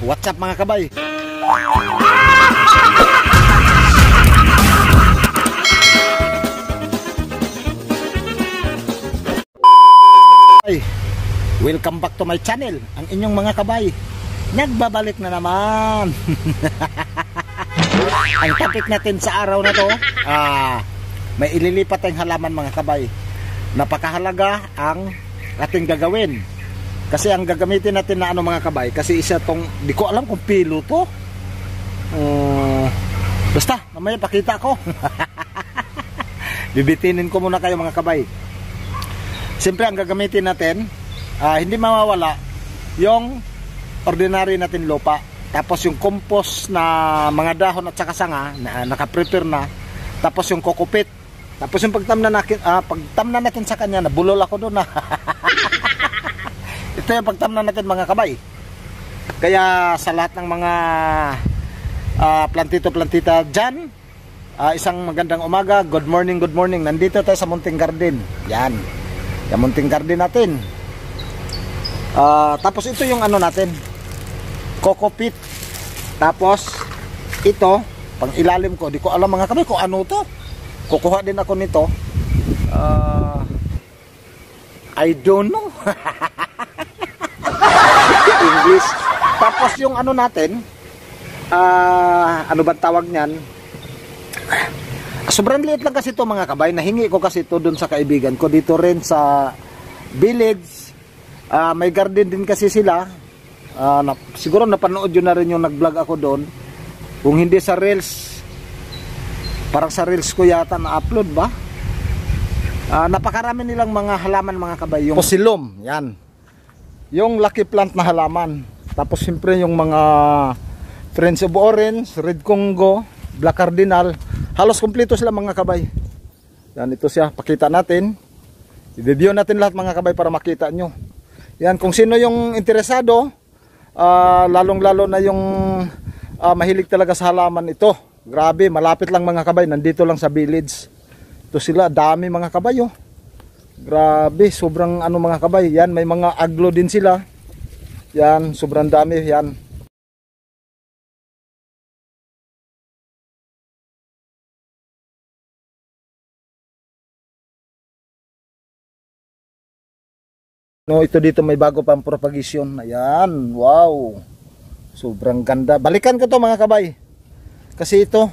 What's up mga kabay? Welcome back to my channel. Ang inyong mga kabay, nagbabalik na naman. Ang topic natin sa araw na to, may ililipat tayong halaman mga kabay. Napakahalaga ang ating gagawin. Kasi ang gagamitin natin na mga kabay, kasi isa tong, di ko alam kung pilo to. Basta, mamaya pakita ko. Bibitinin ko muna kayo mga kabay. Siyempre ang gagamitin natin, hindi mawawala yung ordinary natin lupa. Tapos yung compost na mga dahon at saka sanga na naka-prepare na. Tapos yung kokopit. Tapos yung pagtamnan natin sa kanya, nabulol ako doon. Ito yung pagtamnan natin mga kabay. Kaya sa lahat ng mga plantito-plantita dyan, isang magandang umaga. Good morning, good morning. Nandito tayo sa Munting Garden. Yan. Yung Munting Garden natin. Tapos ito yung natin, coco pit. Tapos ito pang ilalim ko, di ko alam mga kabay kung ano to. Kukuha din ako nito. I don't know. English. Tapos yung natin, ano ba tawag niyan? Sobrang liit lang kasi ito mga kabay. Nahingi ko kasi ito dun sa kaibigan ko dito rin sa village. May garden din kasi sila. Siguro napanood yun na rin yung nag-vlog ako doon. Kung hindi sa reels, parang sa reels ko yata na-upload ba? Napakarami nilang mga halaman mga kabay. Yung posilum, yan. Yung lucky plant na halaman. Tapos siyempre yung mga Friends of Orange, Red Congo, Black Cardinal. Halos kumpleto sila mga kabay. Yan, ito siya. Pakita natin. I-review natin lahat mga kabay para makita nyo. Yan, kung sino yung interesado, lalong-lalo na yung mahilig talaga sa halaman ito. Grabe, malapit lang mga kabay, nandito lang sa village. Ito sila, dami mga kabay oh. Grabe, sobrang mga kabay. Yan, may mga aglo din sila. Yan, sobrang dami yan. No, ito dito may bago pang propagation. Ayan, wow. Sobrang ganda. Balikan ko to mga kabay. Kasi ito,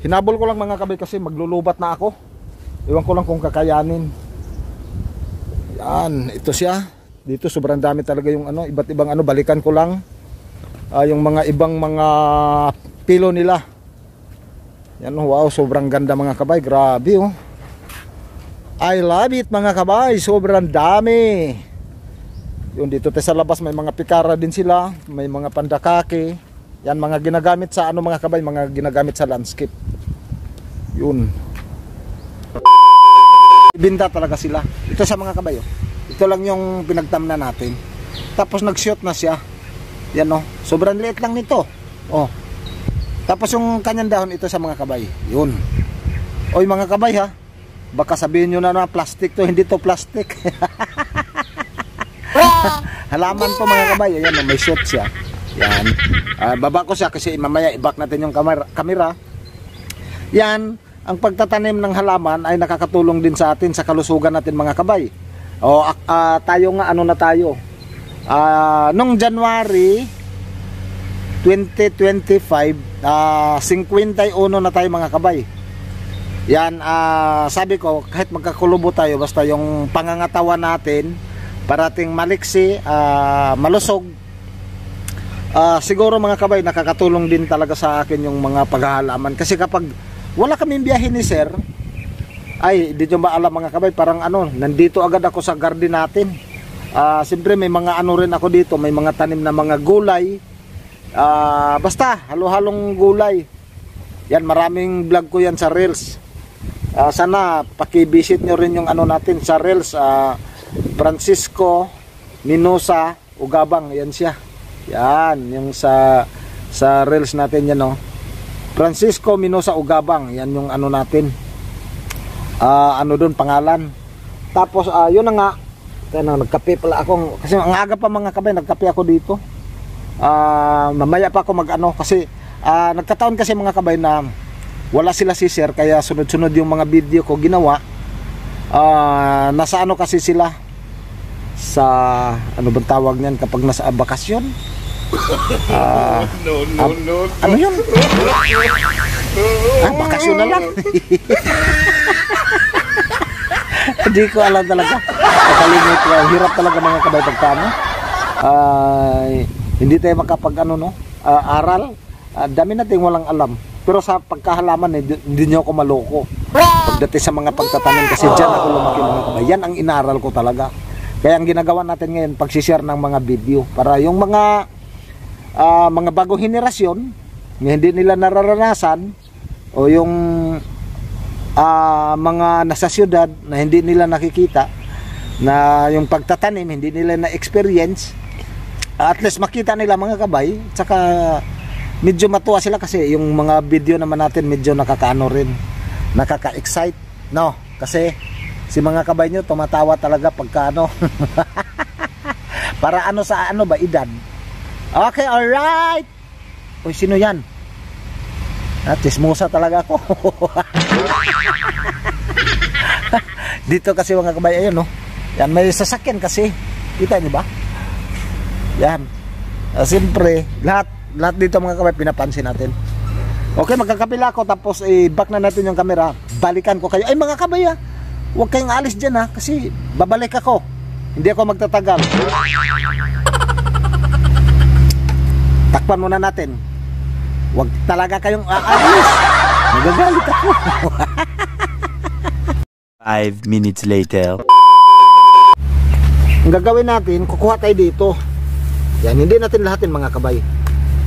hinabol ko lang mga kabay kasi maglulubat na ako. Iwan ko lang kung kakayanin. Ayan, ito siya. Dito sobrang dami talaga yung iba't ibang balikan ko lang. Yung mga ibang mga pilo nila. Yan, wow, sobrang ganda mga kabay. Grabe oh. I love it mga kabay, sobrang dami. Yun dito tayo sa labas may mga pikara din sila, may mga pandakake. Yan mga ginagamit sa mga kabay, mga ginagamit sa landscape. Yun. Ibinda talaga sila. Ito sa mga kabay oh. Ito lang yung pinagtamna natin. Tapos nag-shoot na siya. Yan oh, sobrang liit lang nito. Oh. Tapos yung kanyang dahon ito sa mga kabay. Yun. Oy mga kabay ha. Baka sabihin nyo na plastic to, hindi to plastic. Halaman to mga kabay. Ayan, may shoot siya. Yan. Baba ko siya kasi mamaya i-back natin yung kamera. Yan, ang pagtatanim ng halaman ay nakakatulong din sa atin sa kalusugan natin mga kabay. Tayo nga na tayo. Nung January 2025, 51 na tayo mga kabay. Yan, sabi ko kahit magkakulubo tayo basta yung pangangatawan natin parating maliksi, malusog, siguro mga kabay nakakatulong din talaga sa akin yung mga paghahalaman. Kasi kapag wala kaming biyahe ni sir, ay di nyo ba alam mga kabay, parang nandito agad ako sa garden natin. Siyempre may mga rin ako dito, may mga tanim na mga gulay, basta halo-halong gulay. Yan, maraming vlog ko yan sa reels. Sana paki-visit nyo rin yung natin sa reels. Francisco Minosa Ugabang, yan siya. Yan, yung sa reels natin yan oh. Francisco Minosa Ugabang, yan yung natin. Doon pangalan. Tapos yun na nga. Nagkape pala ako. Kasi ang aga pa mga kabay, nagkape ako dito. Mamaya pa ako mag-ano kasi nagkataon kasi mga kabay na wala sila si sir, kaya sunod-sunod yung mga video ko ginawa. Nasa ano kasi sila sa ano bang tawag niyan kapag nasa bakasyon? Ano yun? Bakasyon na lang. Hindi ko alam talaga. Nakalimit ko. Hirap talaga mga kabay pagkano. Hindi tayo makapag ano, no? Aral. Dami natin walang alam. Pero sa pagkahalaman, hindi nyo ako maloko. Pagdating sa mga pagtatanim, kasi dyan ako lumaki mga kabay. Yan ang inaral ko talaga. Kaya ang ginagawa natin ngayon, pagsishare ng mga video. Para yung mga bagong henerasyon, hindi nila nararanasan, o yung mga nasa syudad na hindi nila nakikita, na yung pagtatanim, hindi nila na-experience, at least makita nila mga kabay. Tsaka medyo matuwa sila kasi yung mga video naman natin medyo nakakaano rin, nakaka-excite, no? Kasi si mga kabay nyo tumatawa talaga pagka ano para ano sa ano ba edad. Okay, alright. Uy, sino yan? Tismusa talaga ako. Dito kasi mga kabay, ayun, no? Yan, may sasakyan kasi, kita nyo ba? Yan. Siyempre lahat dito mga kabay pinapansin natin. Okay, magkakapila ako, tapos back na natin yung camera. Balikan ko kayo. Ay mga kabay, huwag kayong alis dyan, kasi babalik ako. Hindi ako magtatagal. Takpan muna natin. Huwag talaga kayong aalis. Nagagalit ako. 5 minutes later. Ang gagawin natin, kukuha tayo dito. Yan, hindi natin lahatin mga kabay.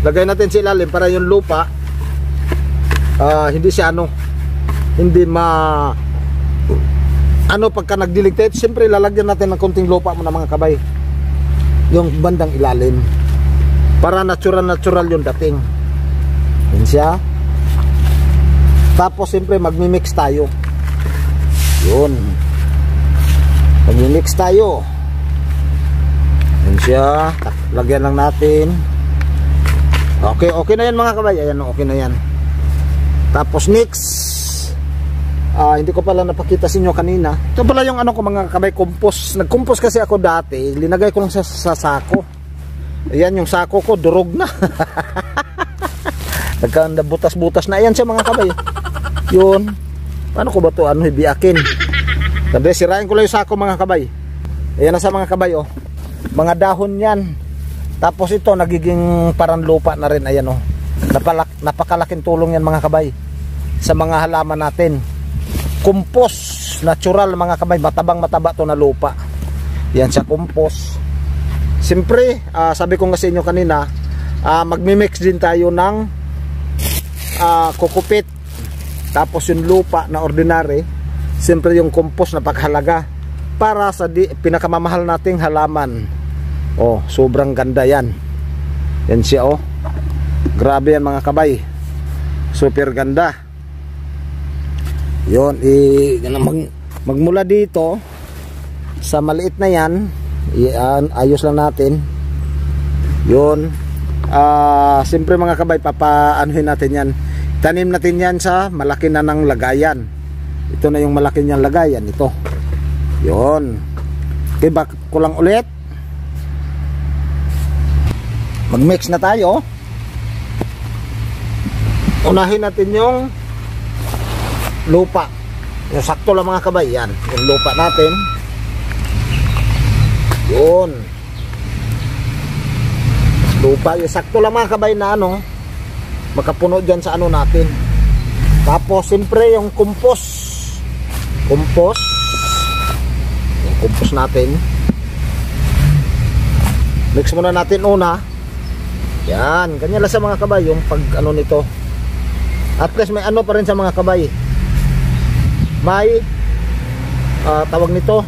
Lagay natin sa ilalim para yung lupa hindi siya ano, hindi pagka nagdilig tayo, siyempre lalagyan natin ng konting lupa muna mga kabay, yung bandang ilalim, para natural yung dating. Yan siya. Tapos siyempre magmi-mix tayo. Yun, magmi-mix tayo. Yan siya. Lagyan lang natin. Okay na yan mga kabay. Ayan, okay na yan. Tapos next, hindi ko pala napakita sa inyo kanina. Ito pala yung ano ko mga kabay, compost. Nag-compost kasi ako dati. Linagay ko lang sa sako. Ayan yung sako ko, durog na. Nagbutas-butas na. Ayan siya mga kabay. Yun. Paano ko ba ito? Biyakin. Kasi sirain ko lang yung sako mga kabay. Ayan na sa mga kabay, oh. Mga dahon yan. Tapos ito nagiging parang lupa na rin. Ayan, oh. Napakalaking tulong yan mga kabay sa mga halaman natin. Compost, natural mga kabay. Mataba to na lupa. Yan sa compost. Siyempre, sabi ko nga sa inyo kanina, magmi-mix din tayo ng kukupit. Tapos yung lupa na ordinary, siyempre yung compost na paghalaga para sa pinakamamahal nating halaman. Oh, sobrang ganda yan. Yan siya, oh. Grabe yan mga kabay. Super ganda. Yun, magmula dito sa maliit na yan, ayos lang natin. Yun. Siyempre mga kabay, papaanohin natin yan. Tanim natin yan sa malaki na ng lagayan. Ito na yung malaki niyang lagayan. Ito. Yun. Okay, back ko lang ulit. Mag-mix na tayo. Unahin natin yung lupa. Yung sakto lang mga kabay. Yan. Yung lupa natin. Yun. Lupa. Yung sakto lang mga kabay na ano, makapuno dyan sa ano natin. Tapos siyempre yung compost. Yung compost natin. Mix muna natin una. Yan, ganyan lang sa mga kabay yung pag ano nito. At least may ano pa rin sa mga kabay. May tawag nito.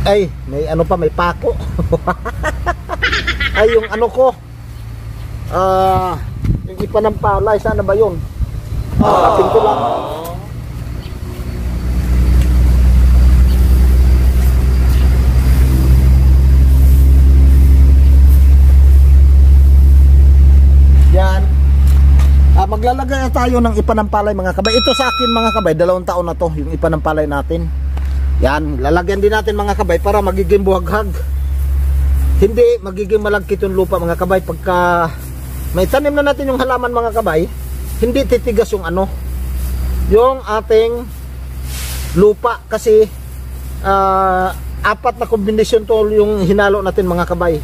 Ay, may ano pa, may pako. Ay, yung ano ko. Yung ipa ng palay, sana ba yun? Kapin ko lang. maglalagay tayo ng ipanampalay mga kabay. Ito sa akin mga kabay, 2 taon na to yung ipanampalay natin. Yan, lalagyan din natin mga kabay para magiging buhaghag. Hindi magiging malagkit yung lupa mga kabay. Pagka may tanim na natin yung halaman mga kabay, hindi titigas yung ano, yung ating lupa. Kasi 4 na kombinasyon to yung hinalo natin mga kabay.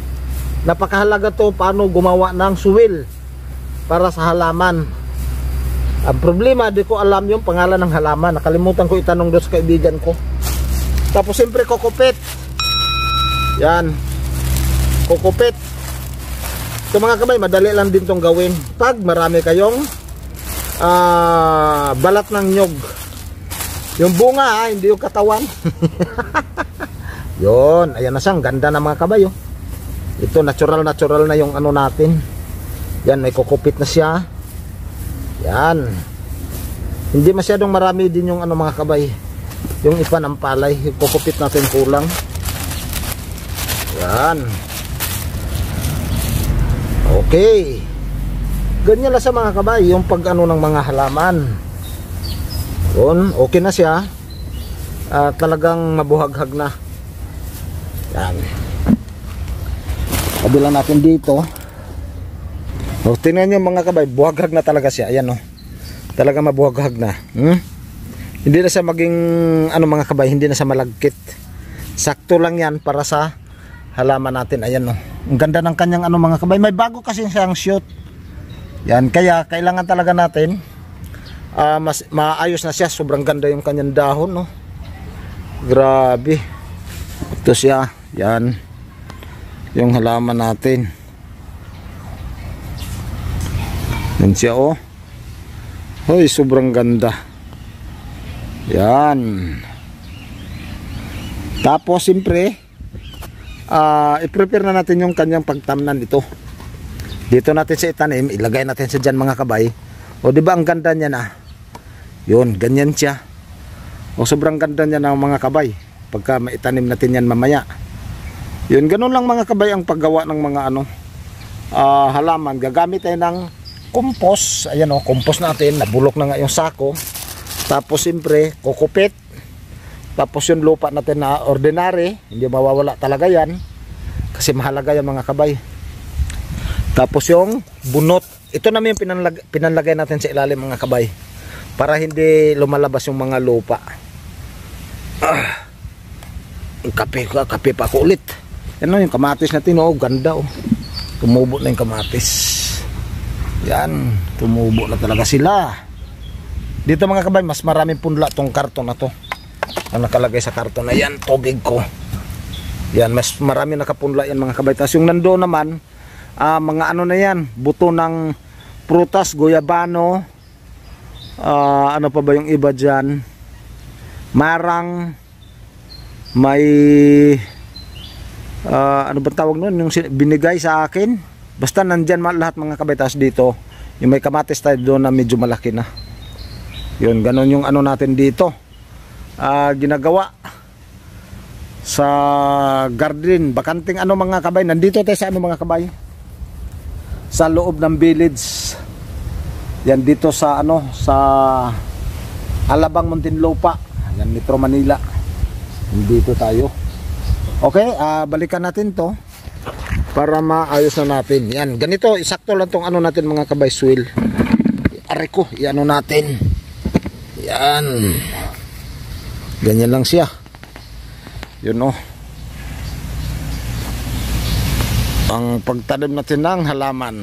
Napakahalaga to paano gumawa ng suwil para sa halaman. Ang problema, di ko alam yung pangalan ng halaman. Nakalimutan ko itanong doon sa kaibigan ko. Tapos siyempre kokopet. Yan, kokopet. So mga kabay, madali lang din tong gawin pag marami kayong balat ng nyog. Yung bunga hindi yung katawan. Yon, ayan na siya, ang ganda na mga kabay oh. Ito natural na yung ano natin. Yan, may kokopit na siya. Yan. Hindi masyadong marami din yung ano mga kabay, yung ipanampalay. Yung kokopit natin kulang. Yan. Okay. Ganyan lang sa mga kabay yung pag ano ng mga halaman. Yun, okay na siya. Talagang mabuhaghag na. Yan. Kabilang natin dito. O, tingnan nyo mga kabay, buhaghag na talaga siya. Ayan o, talaga mabuhaghag na. Hindi na siya maging ano mga kabay, hindi na siya malagkit. Sakto lang yan para sa halaman natin. Ayan o, ang ganda ng kanyang ano mga kabay. May bago kasi siyang shoot. Yan, kaya kailangan talaga natin mas maayos na siya. Sobrang ganda yung kanyang dahon no. Grabe. Ito siya. Yan, yung halaman natin. Yan siya oh. Hoy, sobrang ganda. Yan. Tapos siyempre i-prepare na natin yung kanyang pagtamnan ito. Dito natin sa itanim, ilagay natin sa dyan mga kabay. O di ba ang ganda niya na? Yun, ganyan siya. O sobrang ganda niya na mga kabay. Pagka maitanim natin yan mamaya. Yun, ganun lang mga kabay ang paggawa ng mga ano halaman. Gagamit tayo ng compost. Ayan o, compost natin. Nabulok na nga yung sako. Tapos siyempre, kokopit. Tapos yung lupa natin na ordinary. Hindi mawawala talaga yan. Kasi mahalaga yan mga kabay. Tapos yung bunot. Ito naman yung pinanlagay natin sa ilalim mga kabay. Para hindi lumalabas yung mga lupa. Kape pa ako ulit. Yan o, yung kamatis natin o, ganda o. Tumubo na yung kamatis. Yan, tumubo na talaga sila. Dito mga kabay, mas maraming punla tong karton na to. Ang nakalagay sa karton na yan, tubig ko. Yan, mas marami nakapunla yan mga kabay. Tapos yung nandoon naman, mga ano na yan, buto ng prutas, goyabano, ano pa ba yung iba dyan, marang, may ano ba tawag nun, yung binigay sa akin. Basta nandyan lahat mga kabay. Tapos dito yung may kamatis tayo doon na medyo malaki na. Yun, ganun yung ano natin dito ginagawa sa garden. Bakanting ano mga kabay. Nandito tayo sa ano mga kabay, sa loob ng village. Yan dito sa ano, sa Alabang, Muntinlupa. Yan, Metro Manila. Dito tayo. Okay, balikan natin to para maayos na natin. Yan, ganito, isakto lang tong ano natin mga kabay, soil. Aray ko, iano natin. Yan. Ganyan lang siya. Yun oh. Ang pagtanim natin ng halaman.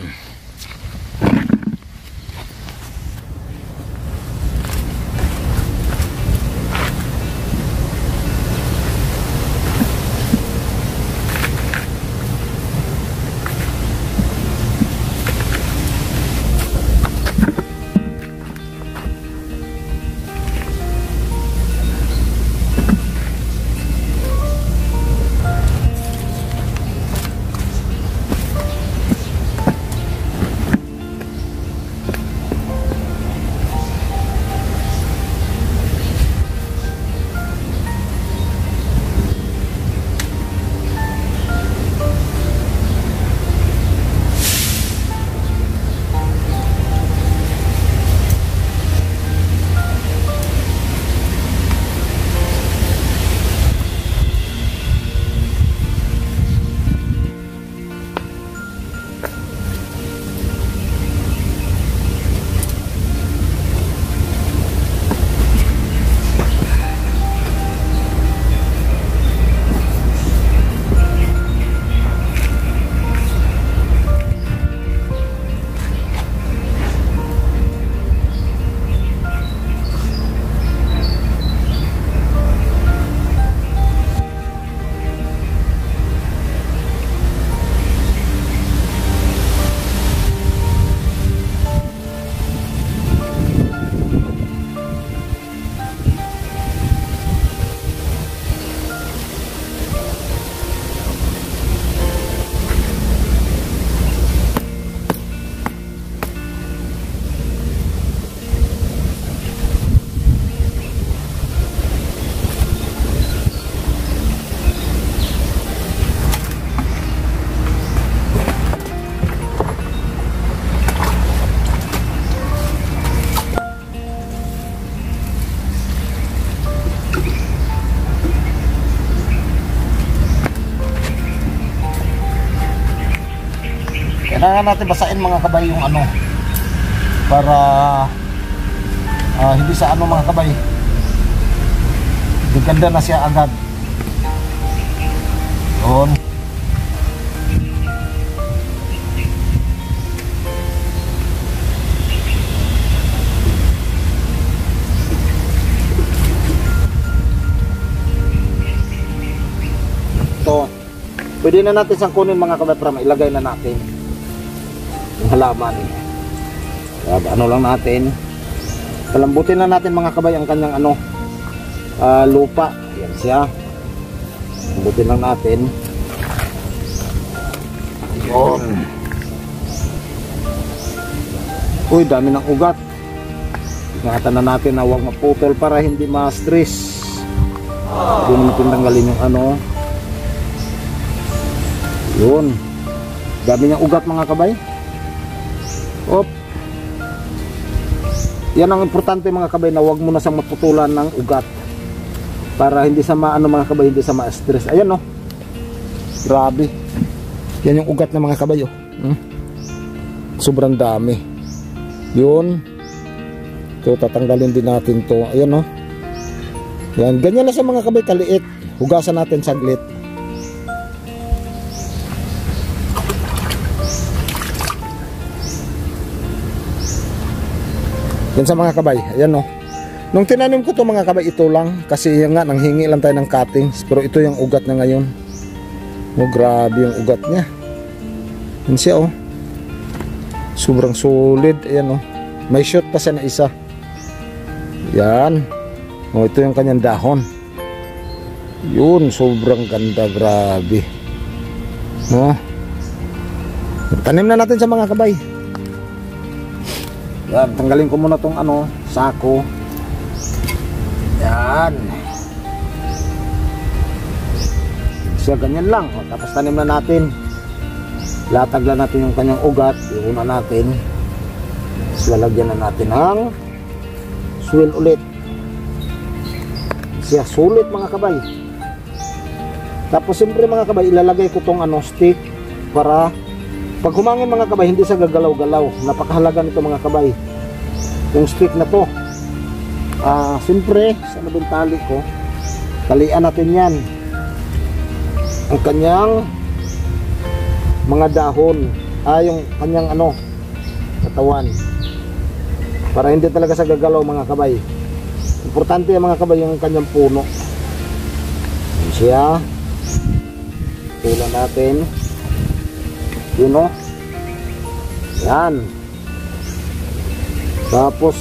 Kailangan natin basain mga kabay yung ano para hindi sa ano mga kabay. Gaganda na siya agad. Yun. Pwede na natin sangkunin mga kabay para mailagay na natin yung halaman. Ano lang natin, palambutin na natin mga kabay ang kanyang ano lupa. Yan siya, palambutin lang natin. Yun. Uy, dami ng ugat. Ingatan na natin na huwag maputol para hindi ma-stress. Hindi natin tanggalin yung ano. Yun, dami niyang ugat mga kabay. Op. Yan ang importante mga kabay, na huwag mo na siyang maputulan ng ugat para hindi sa maano mga kabay, hindi sa ma-stress. Ayan no, grabe. Yan yung ugat ng mga kabay oh. Sobrang dami. Yun. So tatanggalin din natin to. Ayan no. Yan, ganyan lang sa mga kabay kaliit. Hugasan natin saglit. Yan sa mga kabay, ayan no. Nung tinanim ko to mga kabay, ito lang. Kasi yan nga, nanghingi lang tayo ng cuttings. Pero ito yung ugat na ngayon. Oh, grabe yung ugat niya. Yan siya oh. Sobrang solid, ayan oh. May shoot pa siya na isa. Yan. Oh, ito yung kanyang dahon. Yun, sobrang ganda, grabe. Oh. Tanim na natin sa mga kabay. Yan, tanggalin ko muna tong ano, sako. Yan. So, ganyan lang. O, tapos tanim na natin. Latag lang natin yung kanyang ugat. Iuna natin. So, lalagyan na natin ng soil ulit. Siya, sulit mga kabay. Tapos, siyempre mga kabay, ilalagay ko tong ano, stick para pag humangin mga kabay, hindi siya gagalaw-galaw. Napakahalaga nito mga kabay, yung stick na to. Siyempre, sa nabing tali ko, talian natin yan ang kanyang mga dahon, yung kanyang ano, katawan, para hindi talaga siya gagalaw mga kabay. Importante yung mga kabay, yung kanyang puno. Yan siya. Tulan natin. Yun o. Yan. Tapos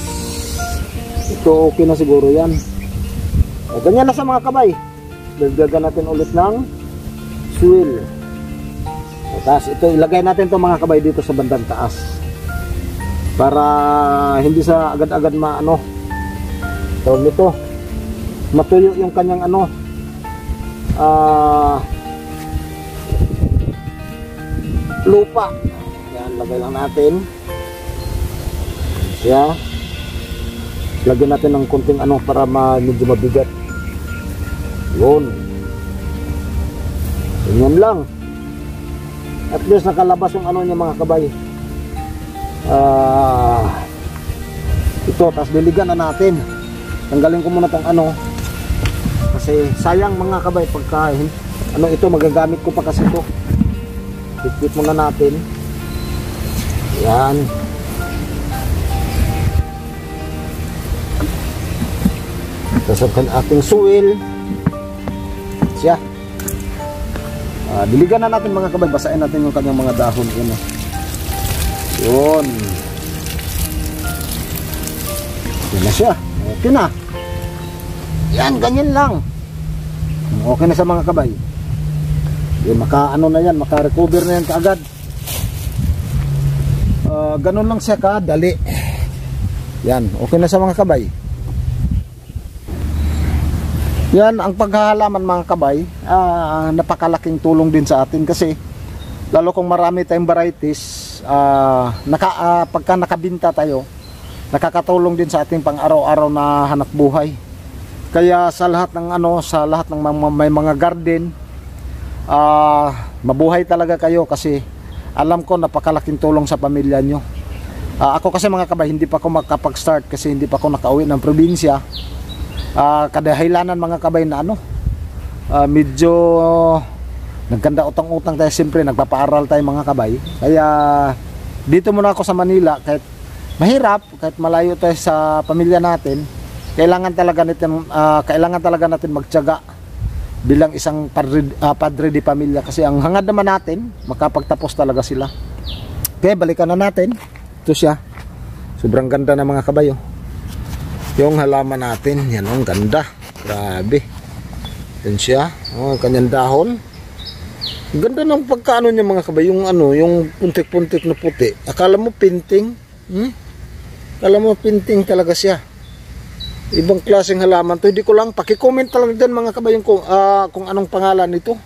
ito okay na siguro yan. O, ganyan na sa mga kabay. Dagdagan natin ulit ng soil. O, tapos ito ilagay natin to mga kabay dito sa bandang taas, para hindi sa agad-agad maano, tawag nito, matuyo yung kanyang ano, lupa. Yan, lagay lang natin siya. Lagyan natin ng konting ano para medyo mabigat. Yun. Ganyan lang. At least nakalabas yung ano niya mga kabay. Ito, tapos diligan na natin. Tanggalin ko muna tong ano, kasi sayang mga kabay pagka ano, ito magagamit ko pa kasi ito. Bit-bit muna natin. Yan. Tapos ang ating soil siya. Diligan na natin mga kabay. Basahin natin yung kanyang mga dahon. Yun, yun. Yun na siya. Okay na. Yan, ganyan lang. Okay na sa mga kabay. Yun, maka-ano na yan, maka-recover na yan kaagad. Ganun lang siya kadali. Yan, okay na sa mga kabay. Yan, ang paghahalaman mga kabay, napakalaking tulong din sa atin kasi lalo kung marami tayong varieties, pagka nakabinta tayo, nakakatulong din sa ating pang-araw-araw na hanap buhay. Kaya sa lahat ng ano, sa lahat ng may mga garden, mabuhay talaga kayo kasi alam ko napakalaking tulong sa pamilya nyo. Ako kasi mga kabay, hindi pa ako makapag-start kasi hindi pa ako nakauwi ng probinsya. Kadahilanan mga kabay na medyo nagkanda utang-utang tayo, siyempre nagpapaaral tayo mga kabay. Kaya dito muna ako sa Manila, kahit mahirap, kahit malayo tayo sa pamilya natin, kailangan talaga natin magtiyaga bilang isang padre di pamilya, kasi ang hangad naman natin makapagtapos talaga sila. Okay, balikan na natin. Ito siya, sobrang ganda na mga kabayo. Yung halaman natin, yan ang ganda, grabe. Yan siya, kanyang dahon. Ganda ng pagkaano niya mga kabayo, yung puntik-puntik na puti. Akala mo pinting, akala mo pinting talaga siya. Ibang klaseng halaman to. Hindi ko lang, paki-comment lang din mga kabayo kung anong pangalan nito.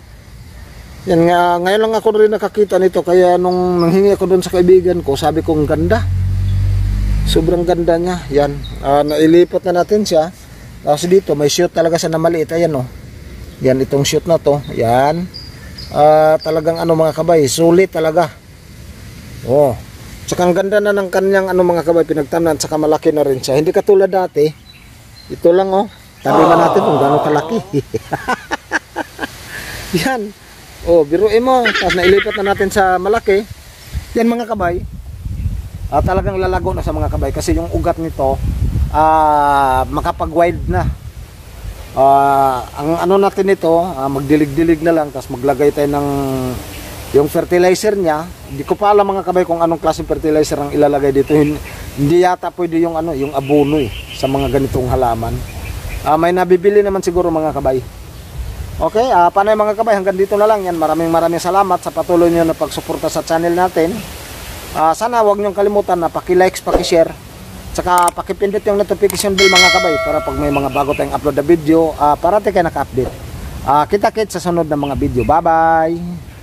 Yan nga, ngayon lang ako rin nakakita nito, kaya nung nanghingi ako doon sa kaibigan ko, sabi ko ang ganda. Sobrang ganda niya. Yan, nailipat na natin siya. Tapos dito may shoot talaga siya na maliit. Ayan yan itong shoot na to. Yan, talagang mga kabay, sulit talaga. Tsaka ang ganda na ng kanyang mga kabay, pinagtamnan, tsaka malaki na rin siya. Hindi katulad dati. Ito lang tabi ba natin kung gaano kalaki. Yan, biruin mo. Tapos nailipat na natin sa malaki. Yan mga kabay, talagang lalago na sa mga kabay, kasi yung ugat nito makapag-wild na. Ang natin nito, magdilig-dilig na lang, tapos maglagay tayo ng yung fertilizer niya. Hindi ko pa alam mga kabay kung anong klaseng fertilizer ang ilalagay dito. Hindi yata pwede yung yung abono sa mga ganitong halaman. May nabibili naman siguro mga kabay. Okay, paano mga kabay, hanggang dito na lang yan. Maraming salamat sa patuloy niyo na pagsuporta sa channel natin. Sana wag niyo kalimutan na paki-likes, paki-share, tsaka paki-pindot yung notification bell mga kabay, para pag may mga bago tayong upload na video, parati kayo naka-update. Kita-kits sa sunod na mga video. Bye bye.